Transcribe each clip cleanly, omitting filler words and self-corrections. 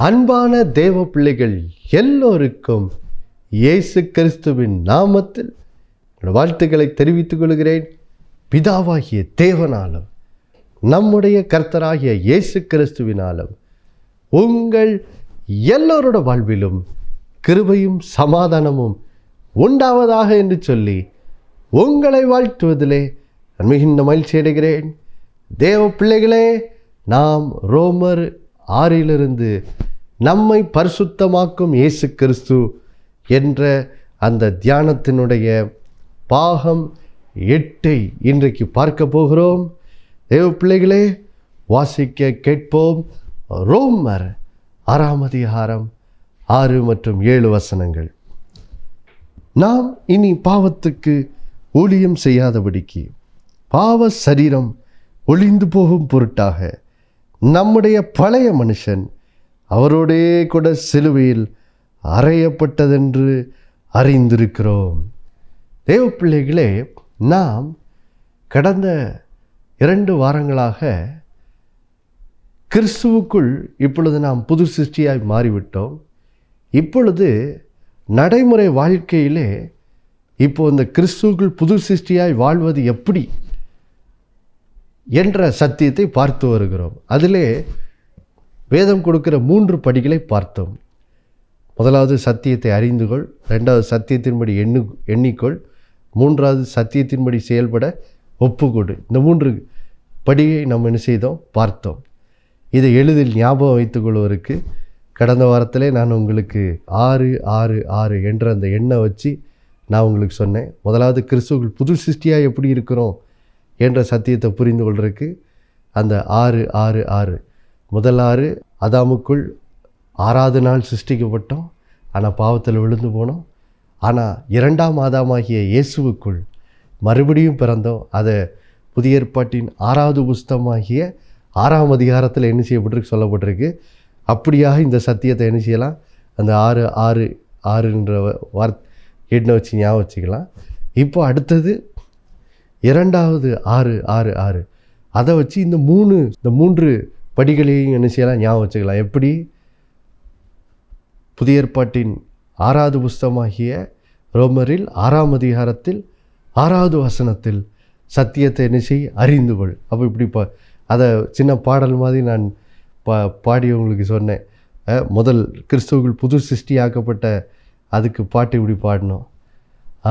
அன்பான தேவ பிள்ளைகள் எல்லோருக்கும் இயேசு கிறிஸ்துவின் நாமத்தில் வாழ்த்துக்களை தெரிவித்துக் கொள்கிறேன். பிதாவாகிய தேவனாலும் நம்முடைய கர்த்தராகிய இயேசு கிறிஸ்துவினாலும் உங்கள் எல்லோரோட வாழ்விலும் கிருபையும் சமாதானமும் உண்டாவதாக என்று சொல்லி உங்களை வாழ்த்துவதிலே மிகுந்த மகிழ்ச்சி அடைகிறேன். தேவ பிள்ளைகளே, நாம் ரோமர் 6 நம்மை பரிசுத்தமாக்கும் இயேசு கிறிஸ்து என்ற அந்த தியானத்தினுடைய பாகம் 8 இன்றைக்கு பார்க்க போகிறோம். தேவ பிள்ளைகளே, வாசிக்க கேட்போம். ரோமர் 6 மற்றும் 7 வசனங்கள். நாம் இனி பாவத்துக்கு ஊழியம் செய்யாதபடிக்கு பாவ சரீரம் ஒளிந்து போகும் பொருட்டாக நம்முடைய பழைய மனுஷன் அவரோடே கூட சிலுவையில் அறையப்பட்டதென்று அறிந்திருக்கிறோம். தேவ பிள்ளைகளே, நாம் கடந்த 2 வாரங்களாக கிறிஸ்துவுக்குள் இப்பொழுது நாம் புது சிருஷ்டியாய் மாறிவிட்டோம். இப்பொழுது நடைமுறை வாழ்க்கையிலே இப்போ இந்த கிறிஸ்துவுக்குள் புது சிருஷ்டியாய் வாழ்வது எப்படி என்ற சத்தியத்தை பார்த்து வருகிறோம். அதிலே வேதம் கொடுக்கிற 3 படிகளை பார்த்தோம். முதலாவது சத்தியத்தை அறிந்து கொள், 2வது சத்தியத்தின்படி எண்ணிக்கொள், 3வது சத்தியத்தின்படி செயல்பட ஒப்புக்கொடு. இந்த 3 படியை நம்ம என்ன செய்தோம், பார்த்தோம். இதை எளிதில் ஞாபகம் வைத்துக் கொள்வதற்கு கடந்த வாரத்திலே நான் உங்களுக்கு 666 என்ற அந்த எண்ணை வச்சு நான் உங்களுக்கு சொன்னேன். முதலாவது கிறிஸ்துவுக்குள் புது சிருஷ்டியாக எப்படி இருக்கிறோம் என்ற சத்தியத்தை புரிந்து கொள்றதுக்கு அந்த 666 முதல் 6 ஆதாமுக்குள் 6வது நாள் சிருஷ்டிக்கப்பட்டோம், ஆனால் பாவத்தில் விழுந்து போனோம். ஆனால் 2ஆம் ஆதாமாகிய இயேசுவுக்குள் மறுபடியும் பிறந்தோம். அதை புதிய ஏற்பாட்டின் 6வது புஸ்தகமாகிய 6ஆம் அதிகாரத்தில் என்ன செய்யப்பட்டிருக்கு, சொல்லப்பட்டிருக்கு. அப்படியாக இந்த சத்தியத்தை என்ன செய்யலாம், அந்த 666 எண்ணை வச்சு ஞாபகம் வச்சுக்கலாம். இப்போ அடுத்தது 2வது 666 அதை வச்சு இந்த 3 படிகளையும் என்ன செய்யலாம், ஞாபகம் வச்சுக்கலாம். எப்படி? புதிய ஏற்பாட்டின் 6வது புஸ்தகமாகிய ரோமரில் 6ஆம் அதிகாரத்தில் 6வது வசனத்தில் சத்தியத்தை என்ன செய், அறிந்து கொள். அப்போ இப்படி அதை சின்ன பாடல் மாதிரி நான் பாடி உங்களுக்கு சொன்னேன். முதல் கிறிஸ்துவுக்குள் புது சிருஷ்டியாக்கப்பட்ட அதுக்கு பாட்டு இப்படி பாடினோம்.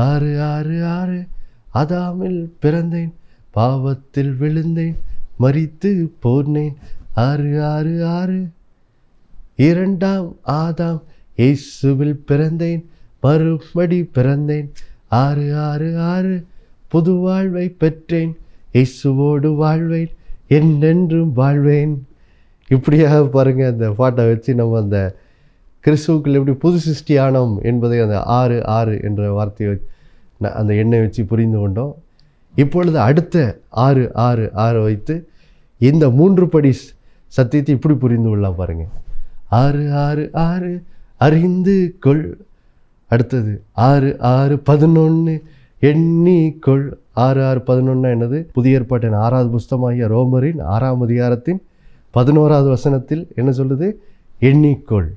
666 ஆதாமில் பிறந்தேன், பாவத்தில் விழுந்தேன், மரித்து போனேன். 666 2ஆம் ஆதாம் இயேசுவில் பிறந்தேன், மறுபடி பிறந்தேன். 666 புது வாழ்வை பெற்றேன், இயேசுவோடு வாழ்வேன், என்றென்றும் வாழ்வேன். இப்படியாக பாருங்கள், அந்த பாட்டை வச்சு நம்ம அந்த கிறிஸ்துவுக்குள் எப்படி புது சிருஷ்டியானோம் என்பதை அந்த 6 என்ற வார்த்தையை அந்த எண்ணெய் வச்சு புரிந்து கொண்டோம். இப்பொழுது அடுத்த 6 வைத்து இந்த 3 படி சத்தியத்தை இப்படி புரிந்து கொள்ளலாம். பாருங்கள், 6 அறிந்து கொள். அடுத்தது 6 எண்ணிக்கொள். 6 என்னது? புதிய ஏற்பாட்டின் 6வது புஸ்தகமாகிய ரோமரின் 6ஆம் அதிகாரத்தின் 11வது வசனத்தில் என்ன சொல்லுது? எண்ணிக்கொள்.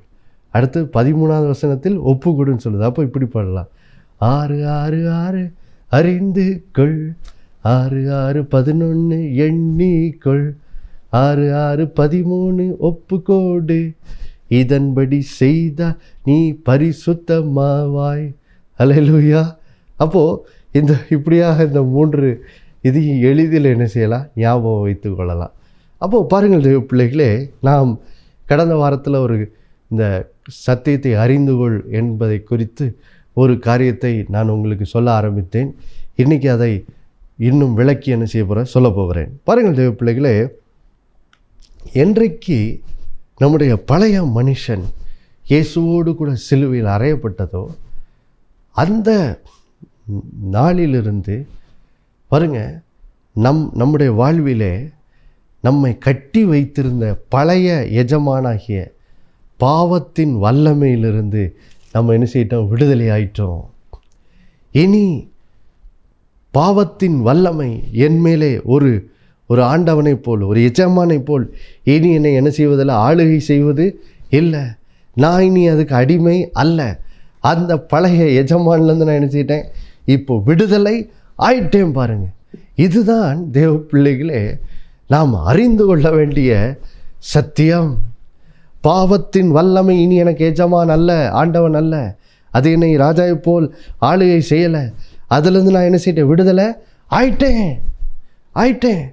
அடுத்து 13வது வசனத்தில் ஒப்புக்கொடுன்னு சொல்லுது. அப்போ இப்படி பாடலாம், 6 அறிந்து கொள், 6 எண்ணிக்கொள், 6 ஒப்புக்கொடு, இதன்படி செய்தா நீ பரிசுத்தமாவாய். அல்லேலூயா. அப்போது இந்த இப்படியாக இந்த 3 இதையும் எளிதில் என்ன செய்யலாம், ஞாபகம் வைத்து கொள்ளலாம். அப்போது பாருங்கள் தேவ பிள்ளைகளே, நாம் கடந்த வாரத்தில் இந்த சத்தியத்தை அறிந்து கொள் என்பதை குறித்து ஒரு காரியத்தை நான் உங்களுக்கு சொல்ல ஆரம்பித்தேன். இன்றைக்கி அதை இன்னும் விளக்கி என்ன செய்ய போகிறேன், சொல்ல போகிறேன். பாருங்கள் தேவ பிள்ளைகளே, என்றைக்கு நம்முடைய பழைய மனுஷன் இயேசுவோடு கூட சிலுவையில் அறையப்பட்டதோ அந்த நாளிலிருந்து பாருங்கள், நம்முடைய வாழ்விலே நம்மை கட்டி வைத்திருந்த பழைய எஜமானாகிய பாவத்தின் வல்லமையிலிருந்து நம்ம என்ன செய்யிட்டோம், விடுதலை ஆயிட்டோம். இனி பாவத்தின் வல்லமை என் மேலே ஒரு ஒரு ஆண்டவனை போல், ஒரு எஜமானை போல் இனி என்னை என்ன செய்வதில்லை, ஆளுகை செய்வது இல்லை, நான் இனி அதுக்கு அடிமை அல்ல. அந்த பழைய எஜமான்லேருந்து நான் நினச்சிக்கிட்டேன், இப்போ விடுதலை ஆயிட்டேன். பாருங்கள், இதுதான் தேவ பிள்ளைகளே நாம் அறிந்து கொள்ள வேண்டிய சத்தியம். பாவத்தின் வல்லமை இனி எனக்கு எஜமான் அல்ல, ஆண்டவன் அல்ல. அது என்னை ராஜாவை போல் ஆளுகை செய்யலை. அதுலேருந்து நான் என்ன செய்யிட்டேன்? விடுதலை ஆயிட்டேன்.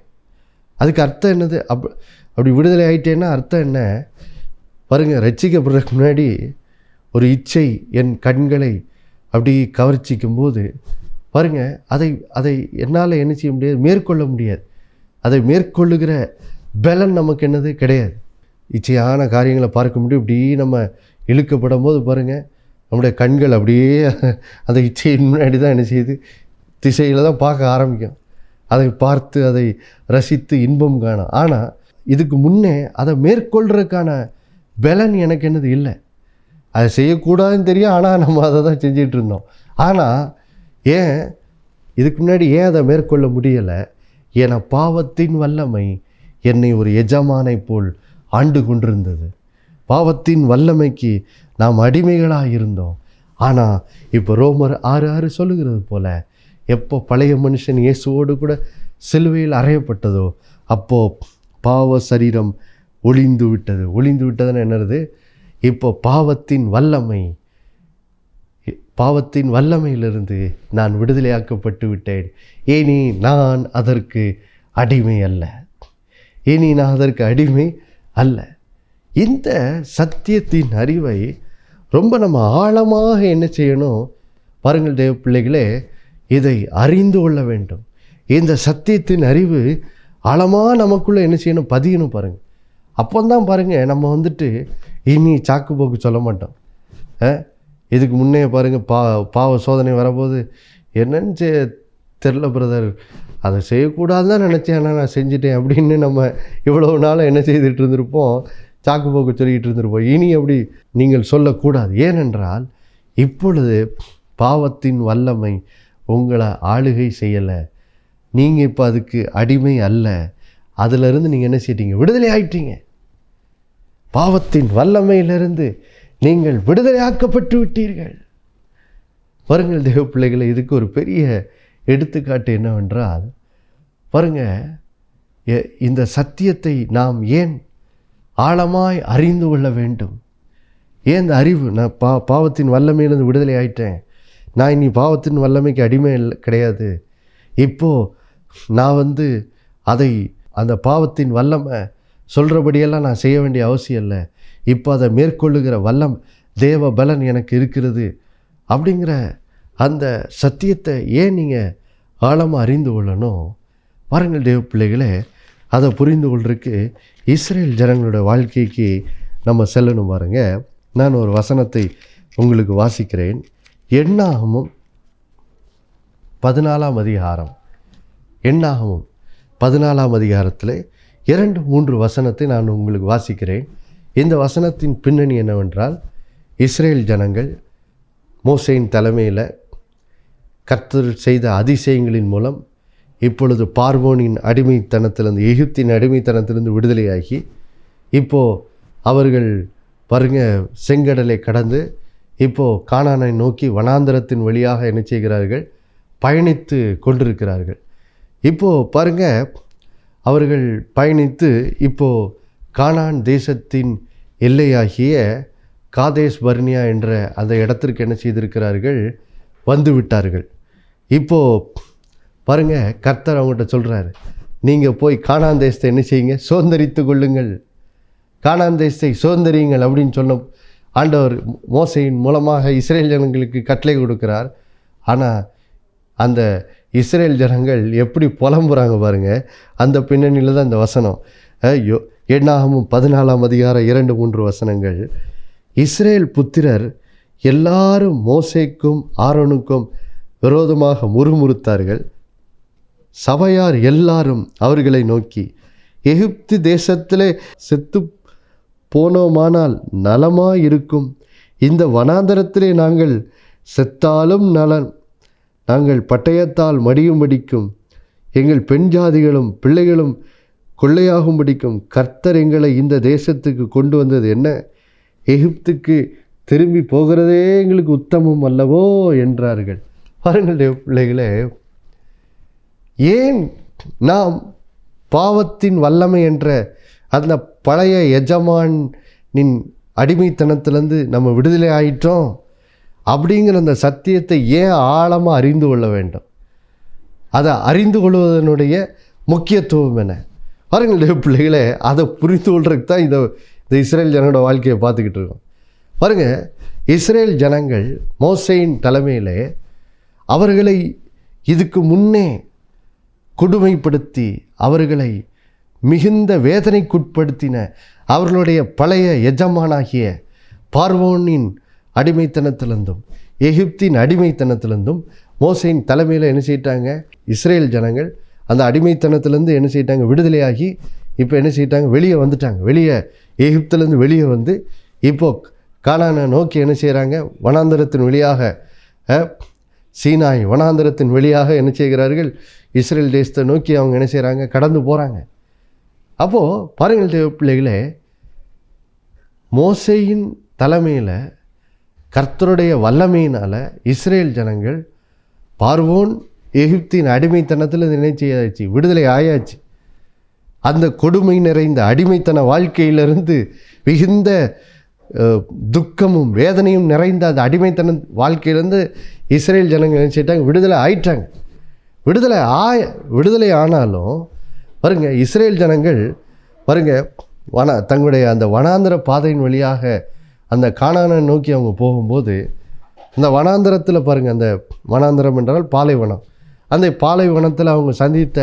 அதுக்கு அர்த்தம் என்னது? அப்படி விடுதலை ஆயிட்டேன்னா அர்த்தம் என்ன பாருங்கள். ரட்சிக்கப்படுறதுக்கு முன்னாடி ஒரு இச்சை என் கண்களை அப்படி கவர்ச்சிக்கும் போது பாருங்கள், அதை என்னால் என்ன செய்ய முடியாது? மேற்கொள்ள முடியாது. அதை மேற்கொள்ளுகிற பலன் நமக்கு என்னது? கிடையாது. இச்சையான காரியங்களை பார்க்க முடியும். இப்படி நம்ம இழுக்கப்படும் போது பாருங்கள், நம்முடைய கண்கள் அப்படியே அந்த இச்சையின் முன்னாடி தான் என்ன செய்யுது? திசையில் தான் பார்க்க ஆரம்பிக்கும். அதை பார்த்து அதை ரசித்து இன்பம் காணும். ஆனால் இதுக்கு முன்னே அதை மேற்கொள்கிறதுக்கான பலன் எனக்கு என்னது? இல்லை. அதை செய்யக்கூடாதுன்னு தெரியும், ஆனால் நம்ம அதை தான் செஞ்சிகிட்டு இருந்தோம். ஆனால் ஏன் இதுக்கு முன்னாடி ஏன் அதை மேற்கொள்ள முடியலை? ஏன்னா பாவத்தின் வல்லமை என்னை ஒரு எஜமானை போல் ஆண்டு கொண்டிருந்தது. பாவத்தின் வல்லமைக்கு நாம் அடிமைகளாக இருந்தோம். ஆனால் இப்போ ரோமர் 6:6 சொல்லுகிறது போல, எப்போ பழைய மனுஷன் இயேசுவோடு கூட சிலுவையில் அறையப்பட்டதோ அப்போது பாவ சரீரம் ஒளிந்து விட்டதுன்னு என்னது? இப்போ பாவத்தின் வல்லமையிலிருந்து நான் விடுதலையாக்கப்பட்டு விட்டேன். இனி நான் அதற்கு அடிமை அல்ல. இந்த சத்தியத்தின் அறிவை ரொம்ப நம்ம ஆழமாக என்ன செய்யணும் பாருங்கள் தேவ பிள்ளைகளே, இதை அறிந்து கொள்ள வேண்டும். இந்த சத்தியத்தின் அறிவு ஆழமாக நமக்குள்ளே என்ன செய்யணும்? பதியணும். பாருங்கள், அப்போந்தான் பாருங்கள் நம்ம வந்துட்டு இனி சாக்கு போக்கு சொல்ல மாட்டோம். இதுக்கு முன்னே பாருங்கள், பாவ சோதனை வரபோது என்னன்னு தெரில பிரதர், அதை செய்யக்கூடாதுன்னு தான் நினச்சேன், ஆனால் நான் செஞ்சுட்டேன் அப்படின்னு நம்ம இவ்வளோ நாளாக என்ன செய்துட்டு இருந்திருப்போம்? சாக்கு போக்கு சொல்லிக்கிட்டு இருந்திருப்போம். இனி அப்படி நீங்கள் சொல்லக்கூடாது. ஏனென்றால் இப்பொழுது பாவத்தின் வல்லமை உங்களை ஆளுகை செய்யலை. நீங்கள் இப்போ அதுக்கு அடிமை அல்ல. அதிலிருந்து நீங்கள் என்ன செய்யிட்டீங்க? விடுதலை ஆயிட்டீங்க. பாவத்தின் வல்லமையிலிருந்து நீங்கள் விடுதலையாக்கப்பட்டு விட்டீர்கள். பாருங்கள் தேவ பிள்ளைகளை, இதுக்கு ஒரு பெரிய எடுத்துக்காட்டு என்னவென்றால் பாருங்கள், இந்த சத்தியத்தை நாம் ஏன் ஆழமாய் அறிந்து கொள்ள வேண்டும்? ஏன் இந்த அறிவு? நான் பாவத்தின் வல்லமையிலிருந்து விடுதலை ஆயிட்டேன், நான் இனி பாவத்தின் வல்லமைக்கு அடிமை கிடையாது. இப்போது நான் அந்த பாவத்தின் வல்லமை சொல்கிறபடியெல்லாம் நான் செய்ய வேண்டிய அவசியம் இல்லை. இப்போ அதை மேற்கொள்ளுகிற தேவ பலன் எனக்கு இருக்கிறது அப்படிங்கிற அந்த சத்தியத்தை ஏன் நீங்கள் ஆழமாக அறிந்து கொள்ளணும்? பாருங்கள் தேவ பிள்ளைகளே, அதை புரிந்து கொள்றதுக்கு இஸ்ரேல் ஜனங்களோட வாழ்க்கைக்கு நம்ம செல்லணும். பாருங்கள், நான் ஒரு வசனத்தை உங்களுக்கு வாசிக்கிறேன். எண்ணாகமும் 14ஆம் அதிகாரம், எண்ணாகமும் 14ஆம் அதிகாரத்தில் 2-3 வசனத்தை நான் உங்களுக்கு வாசிக்கிறேன். இந்த வசனத்தின் பின்னணி என்னவென்றால், இஸ்ரேல் ஜனங்கள் மோசேயின் தலைமையில் கர்த்தர் செய்த அதிசயங்களின் மூலம் இப்பொழுது பார்வோனின் அடிமைத்தனத்திலிருந்து, எகிப்தின் அடிமைத்தனத்திலிருந்து விடுதலையாகி இப்போது அவர்கள் பாருங்கள் செங்கடலை கடந்து இப்போது கானானை நோக்கி வனாந்தரத்தின் வழியாக என்ன செய்கிறார்கள்? பயணித்து கொண்டிருக்கிறார்கள். இப்போது பாருங்கள், அவர்கள் பயணித்து இப்போது கானான் தேசத்தின் எல்லையாகிய காதேஸ் பர்னியா என்ற அந்த இடத்திற்கு என்ன செய்திருக்கிறார்கள்? வந்து விட்டார்கள். இப்போது பாருங்கள், கர்த்தர் அவங்ககிட்ட சொல்கிறாரு, நீங்கள் போய் கானான் தேசத்தை என்ன செய்யுங்க? சுதந்தரித்து கொள்ளுங்கள், கானான் தேசத்தை சுதந்தரியுங்கள் அப்படின்னு சொன்ன ஆண்டவர் மோசையின் மூலமாக இஸ்ரேல் ஜனங்களுக்கு கட்டளை கொடுக்கிறார். ஆனால் அந்த இஸ்ரேல் ஜனங்கள் எப்படி புலம்புறாங்க பாருங்கள். அந்த பின்னணியில் தான் இந்த வசனம். எண்ணாகமும் 14ஆம் அதிகாரம் 2-3 வசனங்கள். இஸ்ரேல் புத்திரர் எல்லாரும் மோசேக்கும் ஆரோனுக்கும் விரோதமாக முறுமுறுத்தார்கள். சபையார் எல்லாரும் அவர்களை நோக்கி, எகிப்து தேசத்திலே செத்து போனோமானால் நலமாயிருக்கும், இந்த வனாந்தரத்திலே நாங்கள் செத்தாலும் நலன், நாங்கள் பட்டயத்தால் மடியும்படிக்கும் எங்கள் பெண் ஜாதிகளும் பிள்ளைகளும் கொள்ளையாகும்படிக்கும் கர்த்தர் எங்களை இந்த தேசத்துக்கு கொண்டு வந்தது என்ன? எகிப்துக்கு திரும்பி போகிறதே எங்களுக்கு உத்தமம் அல்லவோ என்றார்கள். பாருங்கள் பிள்ளைகளே, ஏன் நாம் பாவத்தின் வல்லமை என்ற அந்த பழைய எஜமானின் அடிமைத்தனத்திலேருந்து நம்ம விடுதலை ஆயிட்டோம் அப்படிங்கிற அந்த சத்தியத்தை ஏன் ஆழமாக அறிந்து கொள்ள வேண்டும்? அதை அறிந்து கொள்வதனுடைய முக்கியத்துவம் என்ன? பாருங்கள் பிள்ளைகளே, அதை புரிந்து கொள்றதுக்கு தான் இந்த இஸ்ரேல் ஜனங்களோட வாழ்க்கையை பார்த்துக்கிட்டு இருக்கோம். பாருங்கள், இஸ்ரேல் ஜனங்கள் மோசேயின் தலைமையில் அவர்களை இதுக்கு முன்னே கொடுமைப்படுத்தி அவர்களை மிகுந்த வேதனைக்குட்படுத்தின அவர்களுடைய பழைய எஜமானாகிய பார்வோனின் அடிமைத்தனத்திலிருந்தும் எகிப்தின் அடிமைத்தனத்திலிருந்தும் மோசேயின் தலைமையில் என்ன செய்யிட்டாங்க? இஸ்ரேல் ஜனங்கள் அந்த அடிமைத்தனத்திலேருந்து என்ன செய்யிட்டாங்க? விடுதலையாகி இப்போ என்ன செய்யிட்டாங்க? வெளியே வந்துட்டாங்க. வெளியே எகிப்திலேருந்து வெளியே வந்து இப்போது கானானை நோக்கி என்ன செய்கிறாங்க? வனாந்தரத்தின் வழியாக, சீனாய் வனாந்தரத்தின் வழியாக என்ன செய்கிறார்கள்? இஸ்ரேல் தேசத்தை நோக்கி அவங்க என்ன செய்கிறாங்க? கடந்து போகிறாங்க. அப்போது பாருங்கள் பிள்ளைகளே, மோசேயின் தலைமையில் கர்த்தருடைய வல்லமையினால் இஸ்ரேல் ஜனங்கள் பார்வோன் எகிப்தின் அடிமைத்தனத்தில் என்ன செய்யாச்சு? விடுதலை ஆயாச்சு. அந்த கொடுமை நிறைந்த அடிமைத்தன வாழ்க்கையிலிருந்து மிகுந்த துக்கமும் வேதனையும் நிறைந்த அந்த அடிமைத்தன வாழ்க்கையிலேருந்து இஸ்ரேல் ஜனங்கள் என்ன செய்யிட்டாங்க? விடுதலை ஆயிட்டாங்க. விடுதலை ஆனாலும் பாருங்க, இஸ்ரேல் ஜனங்கள் பாருங்க தங்களுடைய அந்த வனாந்தர பாதையின் வழியாக அந்த கானானை நோக்கி அவங்க போகும்போது அந்த வனாந்தரத்தில் பாருங்கள், அந்த வனாந்தரம் என்றால் பாலைவனம், அந்த பாலைவனத்தில் அவங்க சந்தித்த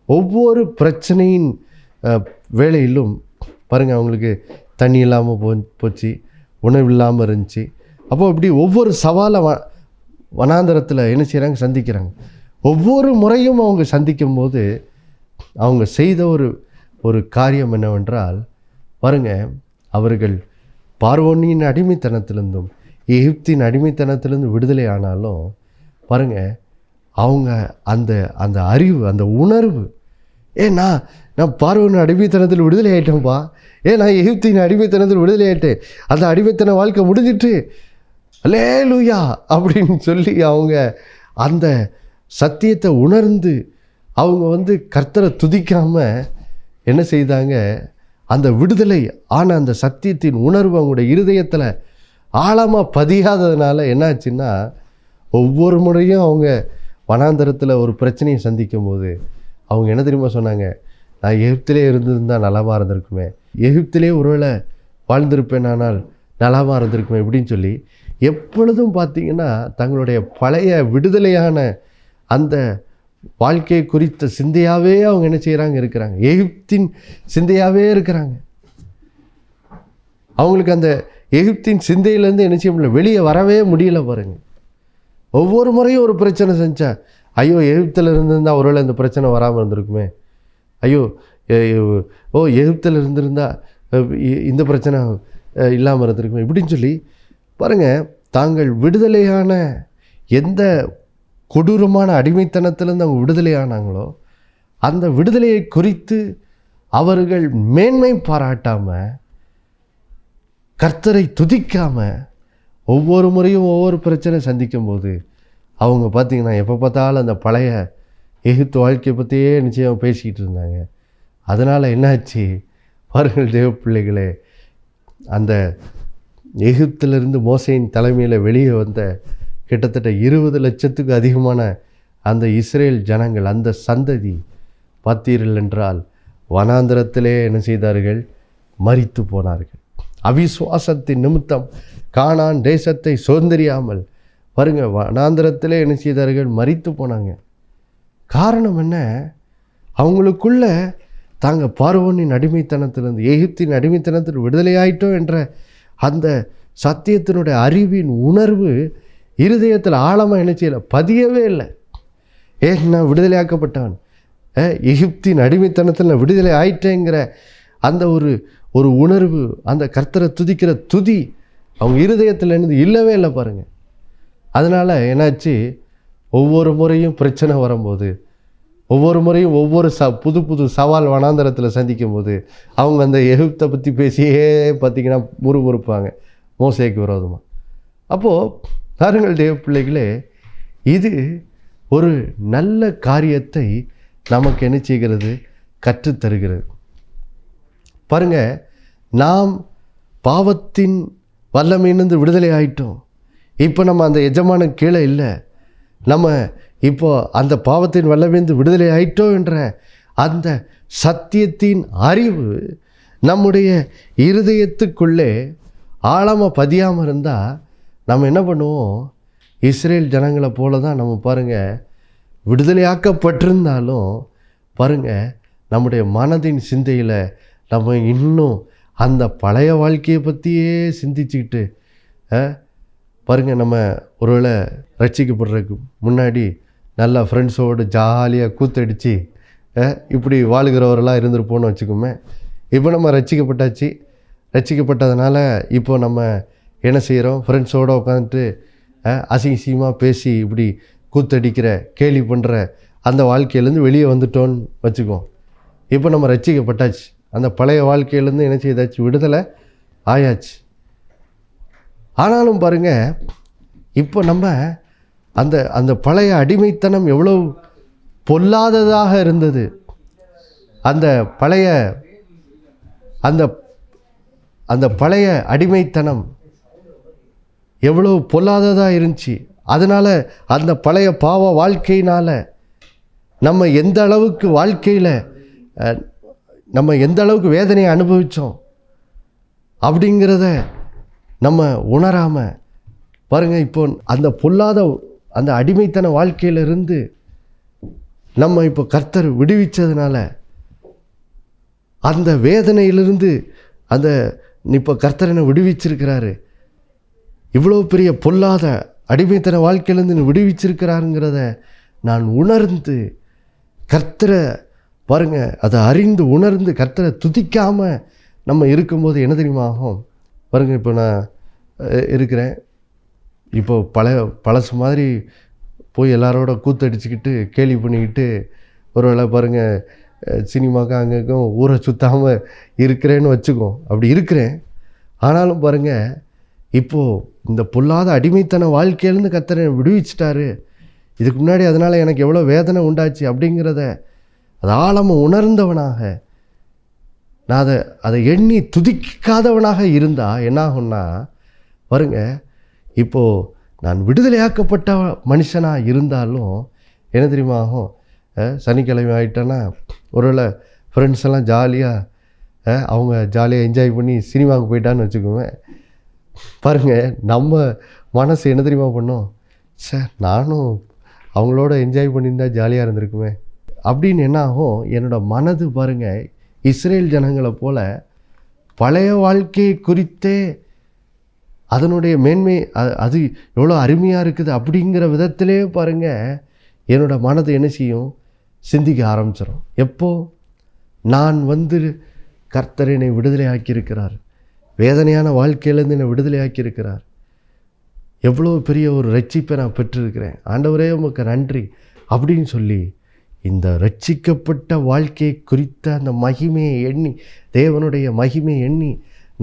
ஒவ்வொரு பிரச்சனையின் வேளையிலும் பாருங்கள், அவங்களுக்கு தண்ணி இல்லாமல் போச்சு, உணவு இல்லாமல் இருந்துச்சு. அப்போது இப்படி ஒவ்வொரு சவாலை வனாந்தரத்தில் என்ன செய்கிறாங்க? சந்திக்கிறாங்க. ஒவ்வொரு முறையும் அவங்க சந்திக்கும் போது அவங்க செய்த ஒரு காரியம் என்னவென்றால் பாருங்கள், அவர்கள் பார்வோனின் அடிமைத்தனத்திலிருந்தும் எகிப்தின் அடிமைத்தனத்திலிருந்து விடுதலை ஆனாலும் பாருங்கள், அவங்க அந்த அறிவு, அந்த உணர்வு, நான் பார்வோனின் அடிமைத்தனத்தில் விடுதலை ஆகிட்டேன்ப்பா, நான் எகிப்தின் அடிமைத்தனத்தில் விடுதலை ஆகிட்டேன், அந்த அடிமைத்தன வாழ்க்கை முடிஞ்சிட்டு அல்லேலூயா அப்படின்னு சொல்லி அவங்க அந்த சத்தியத்தை உணர்ந்து அவங்க கர்த்தரை துதிக்காமல் என்ன செய்தாங்க? அந்த விடுதலை ஆன அந்த சத்தியத்தின் உணர்வு அவங்களுடைய இருதயத்தில் ஆழமாக பதியாததுனால என்னாச்சுன்னா, ஒவ்வொரு முறையும் அவங்க வனாந்தரத்தில் ஒரு பிரச்சனையை சந்திக்கும் போது அவங்க என்ன தெரியுமா சொன்னாங்க? நான் எகிப்திலே இருந்திருந்தால் நலமாக இருந்திருக்குமே, எகிப்திலே ஒருவேளை வாழ்ந்திருப்பேன், ஆனால் நலமாக இருந்திருக்குமே இப்படின்னு சொல்லி எப்பொழுதும் பார்த்திங்கன்னா தங்களுடைய பழைய விடுதலையான அந்த வாழ்க்கை குறித்த சிந்தையாகவே அவங்க என்ன செய்கிறாங்க? இருக்கிறாங்க. எகிப்தின் சிந்தையாகவே இருக்கிறாங்க. அவங்களுக்கு அந்த எகிப்தின் சிந்தையிலேருந்து என்ன செய்ய முடியல, வெளியே வரவே முடியல. பாருங்கள், ஒவ்வொரு முறையும் ஒரு பிரச்சனை செஞ்சா, ஐயோ எகிப்தில் இருந்திருந்தால் ஒருவேளை இந்த பிரச்சனை வராமல் இருந்திருக்குமே, ஐயோ எகிப்தில் இருந்திருந்தால் இந்த பிரச்சனை இல்லாமல் இருந்திருக்குமே இப்படின்னு சொல்லி பாருங்கள், தாங்கள் விடுதலையான எந்த கொடூரமான அடிமைத்தனத்திலேருந்து அவங்க விடுதலை ஆனாங்களோ அந்த விடுதலையை குறித்து அவர்கள் மேன்மை பாராட்டாமல், கர்த்தரை துதிக்காமல், ஒவ்வொரு முறையும் ஒவ்வொரு பிரச்சனை சந்திக்கும் போது அவங்க பார்த்திங்கன்னா எப்போ பார்த்தாலும் அந்த பழைய எகிப்து வாழ்க்கையை பற்றியே நிச்சயம் பேசிக்கிட்டு இருந்தாங்க. அதனால் என்னாச்சு பாருங்கள் தேவ பிள்ளைகளே, அந்த எகிப்திலிருந்து மோசேயின் தலைமையில் வெளியே வந்த கிட்டத்தட்ட 20 லட்சத்துக்கு அதிகமான அந்த இஸ்ரேல் ஜனங்கள், அந்த சந்ததி பார்த்தீர்கள் என்றால் வனாந்தரத்திலே என்ன செய்தார்கள்? மரித்து போனார்கள். அவிசுவாசத்தின் நிமித்தம் கானான் தேசத்தை சுதந்திரியாமல் பாருங்கள் வனாந்தரத்திலே என்ன செய்தார்கள்? மரித்து போனாங்க. காரணம் என்ன? அவங்களுக்குள்ள தாங்கள் பார்வோனின் அடிமைத்தனத்திலிருந்து எகிப்தின் அடிமைத்தனத்தில் விடுதலையாயிட்டோம் என்ற அந்த சத்தியத்தினுடைய அறிவின் உணர்வு இருதயத்தில் ஆழமாக என்ன செய்யலை? பதியவே இல்லை. நான் விடுதலையாக்கப்பட்டவன், எகிப்தின் அடிமைத்தனத்தில் நான் விடுதலை ஆயிட்டேங்கிற அந்த ஒரு உணர்வு, அந்த கர்த்தரை துதிக்கிற துதி அவங்க இருதயத்தில் இருந்து இல்லவே இல்லை. பாருங்கள், அதனால் என்னாச்சு? ஒவ்வொரு முறையும் பிரச்சனை வரும்போது, ஒவ்வொரு முறையும் ஒவ்வொரு புது புது சவால் வனாந்தரத்தில் சந்திக்கும் போது அவங்க அந்த எகிப்தை பற்றி பேசியே பார்த்திங்கன்னா முறுமுறுப்பாங்க மோசேக்கு விரோதமாக. அப்போது பாருங்கள் தேவ பிள்ளைகளே, இது ஒரு நல்ல காரியத்தை நமக்கு என்ன செய்கிறது, கற்றுத்தருகிறது. பாருங்கள், நாம் பாவத்தின் வல்லமையிலிருந்து விடுதலை ஆயிட்டோம். இப்போ நம்ம அந்த எஜமான கீழே இல்லை, நம்ம இப்போ அந்த பாவத்தின் வல்லமையிலிருந்து விடுதலை ஆயிட்டோம் என்ற அந்த சத்தியத்தின் அறிவு நம்முடைய இருதயத்துக்குள்ளே ஆழமாக பதியாமல் இருந்தால் நம்ம என்ன பண்ணுவோம், இஸ்ரேல் ஜனங்களை போல தான் நம்ம பாருங்கள் விடுதலையாக்கப்பட்டிருந்தாலும் பாருங்கள் நம்முடைய மனதின் சிந்தையில் நம்ம இன்னும் அந்த பழைய வாழ்க்கையை பற்றியே சிந்திச்சுக்கிட்டு பாருங்கள், நம்ம ஒருவேளை ரட்சிக்கப்படுறதுக்கு முன்னாடி நல்லா ஃப்ரெண்ட்ஸோடு ஜாலியாக கூத்தடிச்சு இப்படி வாழ்கிறவரெல்லாம் இருந்திருப்போன்னு வச்சுக்கோமே. இப்போ நம்ம ரட்சிக்கப்பட்டாச்சு, ரட்சிக்கப்பட்டதுனால இப்போ நம்ம என்ன செய்கிறோம், ஃப்ரெண்ட்ஸோடு உட்காந்துட்டு அசிங்கமாக பேசி இப்படி கூத்தடிக்கிற கேலி பண்ணுற அந்த வாழ்க்கையிலேருந்து வெளியே வந்துட்டோன்னு வச்சுக்குவோம். இப்போ நம்ம ரட்சிக்கப்பட்டாச்சு, அந்த பழைய வாழ்க்கையிலேருந்து என்ன செய்தாச்சு, விடுதலை ஆயாச்சு. ஆனாலும் பாருங்கள், இப்போ நம்ம அந்த அந்த பழைய அடிமைத்தனம் எவ்வளோ பொல்லாததாக இருந்தது, அந்த பழைய அந்த அந்த பழைய அடிமைத்தனம் எவ்வளோ பொல்லாததாக இருந்துச்சு. அதனால் அந்த பழைய பாவ வாழ்க்கையினால் நம்ம எந்த அளவுக்கு வாழ்க்கையில் நம்ம எந்த அளவுக்கு வேதனையை அனுபவித்தோம் அப்படிங்கிறத நம்ம உணராமல் பாருங்கள், இப்போ அந்த பொல்லாத அந்த அடிமைத்தன வாழ்க்கையிலிருந்து நம்ம இப்போ கர்த்தர் விடுவிச்சதுனால அந்த வேதனையிலிருந்து அந்த இப்போ கர்த்தர் விடுவிச்சிருக்கிறாரு. இவ்வளோ பெரிய பொல்லாத அடிமைத்தன வாழ்க்கையிலேருந்து விடுவிச்சிருக்கிறாருங்கிறத நான் உணர்ந்து கர்த்தரை பாருங்கள், அதை அறிந்து உணர்ந்து கர்த்தரை துதிக்காமல் நம்ம இருக்கும்போது என்ன தெரியுமா ஆகும் பாருங்கள். இப்போ நான் இருக்கிறேன், இப்போ பழசு மாதிரி போய் எல்லாரோட கூத்தடிச்சுக்கிட்டு கேலி பண்ணிக்கிட்டு ஒருவேளை பாருங்கள் சினிமாவுக்கு அங்கேக்கும் ஊரை சுற்றாமல் இருக்கிறேன்னு வச்சுக்கோம். அப்படி இருக்கிறேன். ஆனாலும் பாருங்கள், இப்போது இந்த பொல்லாத அடிமைத்தன வாழ்க்கையிலேருந்து கர்த்தரை விடுவிச்சிட்டாரு. இதுக்கு முன்னாடி அதனால் எனக்கு எவ்வளோ வேதனை உண்டாச்சு அப்படிங்கிறத அதை ஆழமாக உணர்ந்தவனாக நான் அதை எண்ணி துதிக்காதவனாக இருந்தால் என்னாகும்னா பாருங்கள், இப்போது நான் விடுதலையாக்கப்பட்ட மனுஷனாக இருந்தாலும் என்ன தெரியுமா ஆகும், சனிக்கிழமை ஆகிட்டேன்னா ஒருவேளை ஃப்ரெண்ட்ஸ் எல்லாம் ஜாலியாக அவங்க ஜாலியாக என்ஜாய் பண்ணி சினிமாவுக்கு போயிட்டான்னு வச்சுக்கோங்க. பாருங்கள், நம்ம மனசு என்ன தெரியுமா பண்ணோம், சார் நானும் அவங்களோட என்ஜாய் பண்ணியிருந்தா ஜாலியாக இருந்திருக்குமே அப்படின்னு என்ன ஆகும். என்னோடய மனது பாருங்கள் இஸ்ரேல் ஜனங்களை போல் பழைய வாழ்க்கையை குறித்தே அதனுடைய மேன்மை அது எவ்வளோ அருமையாக இருக்குது அப்படிங்கிற விதத்திலே பாருங்கள் என்னோடய மனது என்ன செய்யும், சிந்திக்க ஆரம்பிச்சிடும். எப்போ நான் கர்த்தர் என்னை விடுதலை ஆக்கியிருக்கிறார், வேதனையான வாழ்க்கையிலேருந்து என்னை விடுதலை ஆக்கியிருக்கிறார், எவ்வளோ பெரிய ஒரு ரட்சிப்பை நான் பெற்றிருக்கிறேன், ஆண்டவரே உமக்கு நன்றி அப்படின்னு சொல்லி இந்த ரட்சிக்கப்பட்ட வாழ்க்கையை குறித்த அந்த மகிமையை எண்ணி, தேவனுடைய மகிமையை எண்ணி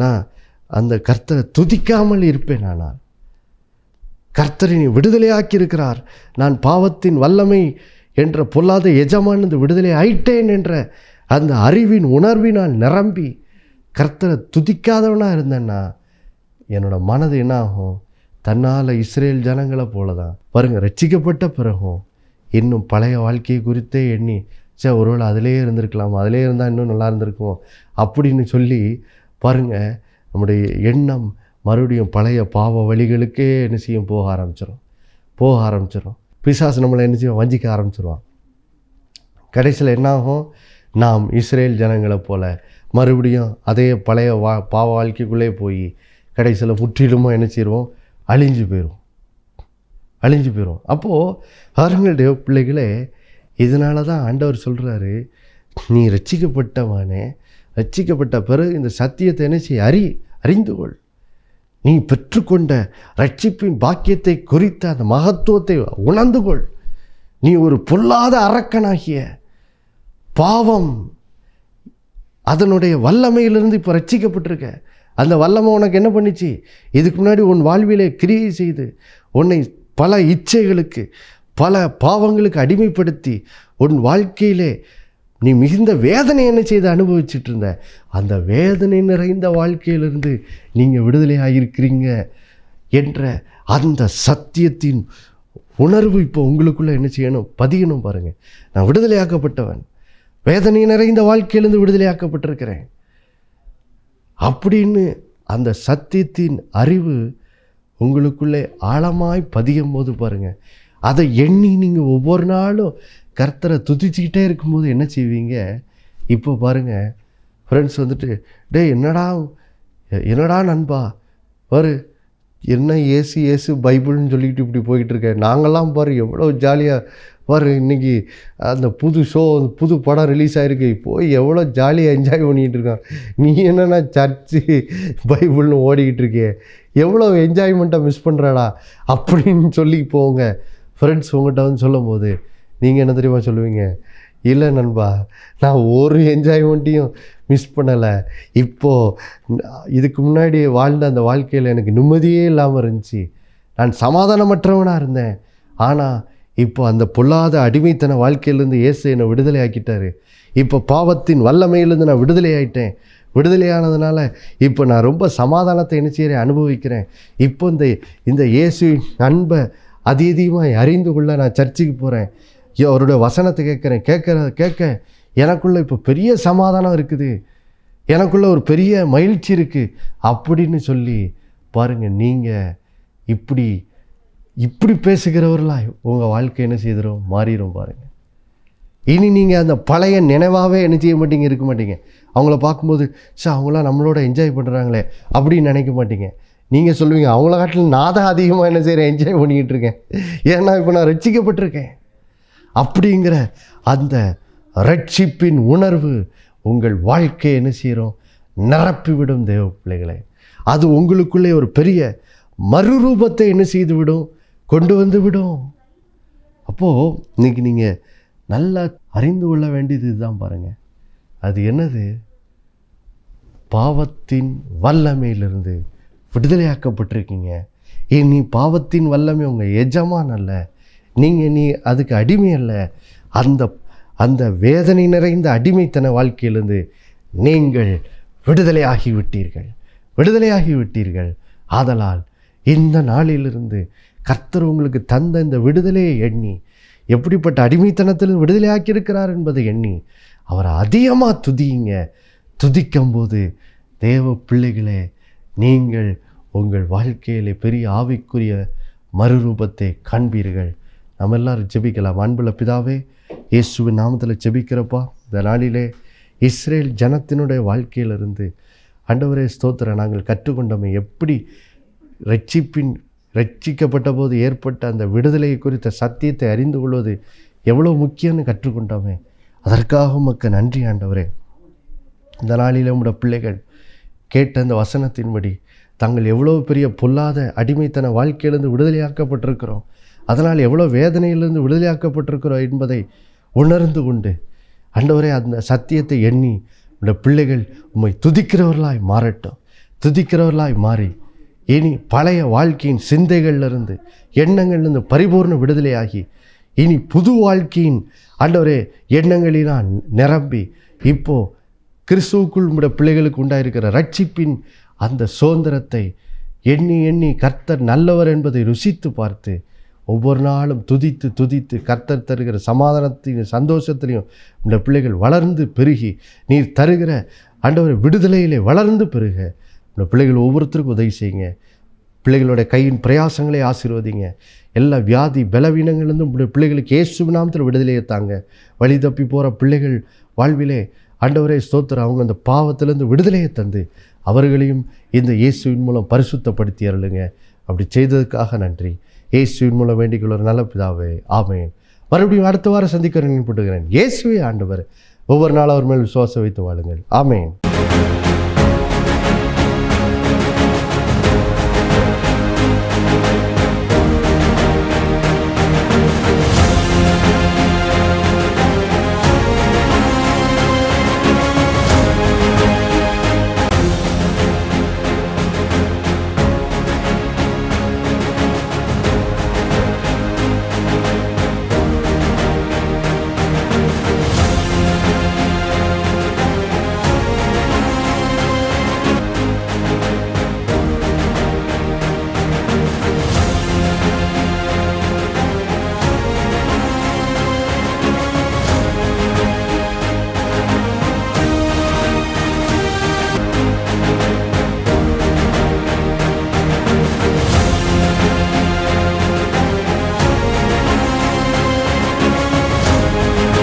நான் அந்த கர்த்தரை துதிக்காமல் இருப்பேன். ஆனால் கர்த்தரை விடுதலையாக்கி இருக்கிறார், நான் பாவத்தின் வல்லமை என்ற பொல்லாத எஜமானது விடுதலை ஆயிட்டேன் என்ற அந்த அறிவின் உணர்வினால் நிரம்பி கர்த்தரை துதிக்காதவனாக இருந்தேன்னா என்னோடய மனது என்ன ஆகும், தன்னால் இஸ்ரேல் ஜனங்களை போல தான் பாருங்கள் ரட்சிக்கப்பட்ட பிறகும் இன்னும் பழைய வாழ்க்கையை குறித்தே எண்ணி சார் ஒருவேளை அதிலே இருந்திருக்கலாம், அதிலே இருந்தால் இன்னும் நல்லா இருந்திருக்கும் அப்படின்னு சொல்லி பாருங்கள் நம்முடைய எண்ணம் மறுபடியும் பழைய பாவ வழிகளுக்கே என்ன செய்யும், போக ஆரம்பிச்சிடும். பிசாசு நம்மளை என்ன செய்வோம், வஞ்சிக்க ஆரம்பிச்சிருவான். கடைசியில் என்னாகும், நாம் இஸ்ரேல் ஜனங்களை போல் மறுபடியும் அதே பழைய பாவ வாழ்க்கைக்குள்ளே போய் கடைசியில் முற்றிலுமாக என்ன செய்வோம், அழிஞ்சு போயிடும். அப்போது அவர்களுடைய பிள்ளைகளே, இதனால தான் ஆண்டவர் சொல்கிறாரு, நீ ரட்சிக்கப்பட்டவானே, ரட்சிக்கப்பட்ட பிறகு இந்த சத்தியத்தை என்ன செய்ய, அறிந்து கொள். நீ பெற்றுக்கொண்ட ரட்சிப்பின் பாக்கியத்தை குறித்த அந்த மகத்துவத்தை உணர்ந்து கொள். நீ ஒரு பொல்லாத அரக்கனாகிய பாவம் அதனுடைய வல்லமையிலிருந்து இப்போ ரட்சிக்கப்பட்டிருக்க. அந்த வல்லமை உனக்கு என்ன பண்ணிச்சு? இதுக்கு முன்னாடி உன் வாழ்விலே கிரியை செய்து உன்னை பல இச்சைகளுக்கு பல பாவங்களுக்கு அடிமைப்படுத்தி உன் வாழ்க்கையிலே நீ மிகுந்த வேதனை என்ன செய்து அனுபவிச்சுட்டு இருந்த அந்த வேதனை நிறைந்த வாழ்க்கையிலிருந்து நீங்கள் விடுதலையாகிருக்கிறீங்க என்ற அந்த சத்தியத்தின் உணர்வு இப்போ உங்களுக்குள்ளே என்ன செய்யணும்? பதியணும். பாருங்கள், நான் விடுதலையாக்கப்பட்டவன், வேதனை நிறைந்த வாழ்க்கையிலிருந்து விடுதலையாக்கப்பட்டிருக்கிறேன் அப்படின்னு அந்த சத்தியத்தின் அறிவு உங்களுக்குள்ளே ஆழமாய் பதியும் போது பாருங்கள், அதை எண்ணி நீங்கள் ஒவ்வொரு நாளும் கர்த்தரை துதிச்சுக்கிட்டே இருக்கும்போது என்ன செய்வீங்க? இப்போ பாருங்கள் ஃப்ரெண்ட்ஸ் வந்துட்டு, டே என்னடா நண்பா பாரு, என்ன ஏசு பைபிள்னு சொல்லிக்கிட்டு இப்படி போய்கிட்டு இருக்கேன். நாங்கள்லாம் பாரு எவ்வளோ ஜாலியாக பாரு, இன்றைக்கி அந்த புது படம் ரிலீஸ் ஆகிருக்கு, போய் எவ்வளோ ஜாலியாக என்ஜாய் பண்ணிக்கிட்டு இருக்கான். நீ என்னென்னா சர்ச்சு பைபிள்னு ஓடிக்கிட்டு இருக்கே, எவ்வளோ என்ஜாய்மெண்ட்டை மிஸ் பண்ணுறடா அப்படின்னு சொல்லி போங்க. ஃப்ரெண்ட்ஸ் உங்கள்கிட்ட வந்து சொல்லும் போது நீங்கள் என்ன தெரியுமா சொல்லுவீங்க? இல்லை நண்பா, நான் ஒரு என்ஜாய்மெண்ட்டையும் மிஸ் பண்ணலை. இப்போது இதுக்கு முன்னாடி வாழ்ந்த அந்த வாழ்க்கையில் எனக்கு நிம்மதியே இல்லாமல் இருந்துச்சு, நான் சமாதானமற்றவனாக இருந்தேன். ஆனால் இப்போ அந்த பொல்லாத அடிமைத்தன வாழ்க்கையிலேருந்து இயேசு என்னை விடுதலை ஆக்கிட்டார். இப்போ பாவத்தின் வல்லமையிலேருந்து நான் விடுதலை ஆகிட்டேன். விடுதலையானதுனால இப்போ நான் ரொம்ப சமாதானத்தை என்ன செய்கிறேன்? அனுபவிக்கிறேன். இப்போ இந்த இயேசுவின் அன்பை அதிகமாக அறிந்து கொள்ள நான் சர்ச்சுக்கு போகிறேன், அவருடைய வசனத்தை கேட்குறேன். கேட்க எனக்குள்ளே இப்போ பெரிய சமாதானம் இருக்குது, எனக்குள்ளே ஒரு பெரிய மகிழ்ச்சி இருக்குது அப்படின்னு சொல்லி பாருங்கள். நீங்கள் இப்படி பேசுகிறவர்களா உங்கள் வாழ்க்கை என்ன செய்திடும்? மாறிடும். பாருங்கள், இனி நீங்கள் அந்த பழைய நினைவாகவே என்ன செய்ய மாட்டீங்க, இருக்க மாட்டீங்க. அவங்கள பார்க்கும்போது அவங்களாம் நம்மளோட என்ஜாய் பண்ணுறாங்களே அப்படின்னு நினைக்க மாட்டீங்க. நீங்கள் சொல்லுவீங்க, அவங்கள காட்டில் நான் தான் அதிகமாக என்ன செய்கிறேன்? என்ஜாய் பண்ணிக்கிட்டு இருக்கேன், ஏன்னா இப்போ நான் ரட்சிக்கப்பட்டிருக்கேன். அப்படிங்கிற அந்த ரட்சிப்பின் உணர்வு உங்கள் வாழ்க்கையை என்ன செய்கிறோம்? நிரப்பிவிடும். தேவ பிள்ளைகளே, அது உங்களுக்குள்ளே ஒரு பெரிய மறுரூபத்தை என்ன செய்து விடும்? கொண்டு வந்து விடும். அப்போது இன்றைக்கி நீங்கள் நல்லா அறிந்து கொள்ள வேண்டியது இதுதான். பாருங்கள், அது என்னது? பாவத்தின் வல்லமையிலிருந்து விடுதலையாக்கப்பட்டிருக்கீங்க. நீ பாவத்தின் வல்லமை உங்கள் எஜமான் அல்ல, நீ அதுக்கு அடிமை அல்ல. அந்த வேதனை நிறைந்த அடிமைத்தன வாழ்க்கையிலிருந்து நீங்கள் விடுதலையாகிவிட்டீர்கள். ஆதலால் இந்த நாளிலிருந்து கர்த்தர் உங்களுக்கு தந்த இந்த விடுதலையை எண்ணி, எப்படிப்பட்ட அடிமைத்தனத்திலிருந்து விடுதலையாக்கியிருக்கிறார் என்பதை எண்ணி அவரை அதிகமாக துதியுங்க. துதிக்கும்போது தேவ பிள்ளைகளே, நீங்கள் உங்கள் வாழ்க்கையிலே பெரிய ஆவிக்குரிய மறுரூபத்தை காண்பீர்கள். நம்ம எல்லாரும் ஜெபிக்கலாம். அன்புள்ள பிதாவே, இயேசுவின் நாமத்தில் ஜெபிக்கிறப்பா, இந்த நாளிலே இஸ்ரேல் ஜனத்தினுடைய வாழ்க்கையிலிருந்து ஆண்டவரே ஸ்தோத்திரம், நாங்கள் கற்றுக்கொண்டோமே எப்படி ரட்சிக்கப்பட்ட போது ஏற்பட்ட அந்த விடுதலை குறித்த சத்தியத்தை அறிந்து கொள்வது எவ்வளோ முக்கியம்னு கற்றுக்கொண்டோமே. அதற்காக உமக்கு நன்றி ஆண்டவரே. இந்த நாளில் உம்முடைய பிள்ளைகள் கேட்ட அந்த வசனத்தின்படி தாங்கள் எவ்வளோ பெரிய பொல்லாத அடிமைத்தன வாழ்க்கையிலிருந்து விடுதலையாக்கப்பட்டிருக்கிறோம், அதனால் எவ்வளோ வேதனையிலிருந்து விடுதலையாக்கப்பட்டிருக்கிறோம் என்பதை உணர்ந்து கொண்டு ஆண்டவரே அந்த சத்தியத்தை எண்ணி உடைய பிள்ளைகள் உம்மை துதிக்கிறவர்களாய் மாறட்டும். துதிக்கிறவர்களாய் மாறி இனி பழைய வாழ்க்கையின் சிந்தைகளிலிருந்து எண்ணங்கள்லேருந்து பரிபூர்ண விடுதலையாகி இனி புது வாழ்க்கையின் ஆண்டவரே எண்ணங்களினால் நிரம்பி இப்போது கிறிஸ்துவுக்குள் உடைய பிள்ளைகளுக்கு உண்டாயிருக்கிற ரட்சிப்பின் அந்த சுதந்திரத்தை எண்ணி கர்த்தர் நல்லவர் என்பதை ருசித்து பார்த்து ஒவ்வொரு நாளும் துதித்து கர்த்தர் தருகிற சமாதானத்தையும் சந்தோஷத்திலையும் இந்த பிள்ளைகள் வளர்ந்து பெருகி நீர் தருகிற ஆண்டவர் விடுதலையிலே வளர்ந்து பெருக இந்த பிள்ளைகள் ஒவ்வொருத்தருக்கும் உதவி செய்யுங்க. பிள்ளைகளுடைய கையின் பிரயாசங்களை ஆசீர்வதிங்க. எல்லா வியாதி பலவீனங்களிலிருந்தும் பிள்ளைகளுக்கு இயேசுவின் நாமத்தில் விடுதலையை தாங்க. வழி தப்பி போகிற பிள்ளைகள் வாழ்விலே ஆண்டவரே ஸ்தோத்திரம், அவங்க அந்த பாவத்திலேருந்து விடுதலையை தந்து அவர்களையும் இந்த இயேசுவின் மூலம் பரிசுத்தப்படுத்தி அருளுங்க. அப்படி செய்ததுக்காக நன்றி. இயேசுவின் மூலம் வேண்டிக்கொள்ள ஒரு நல்ல பிதாவே, ஆமென். மறுபடியும் அடுத்த வாரம் சந்திக்க நினைப்பட்டுகிறேன். இயேசுவே ஆண்டவர். ஒவ்வொரு நாளும் அவர் மேல் விசுவாசம் வைத்து வாழுங்கள். ஆமென்.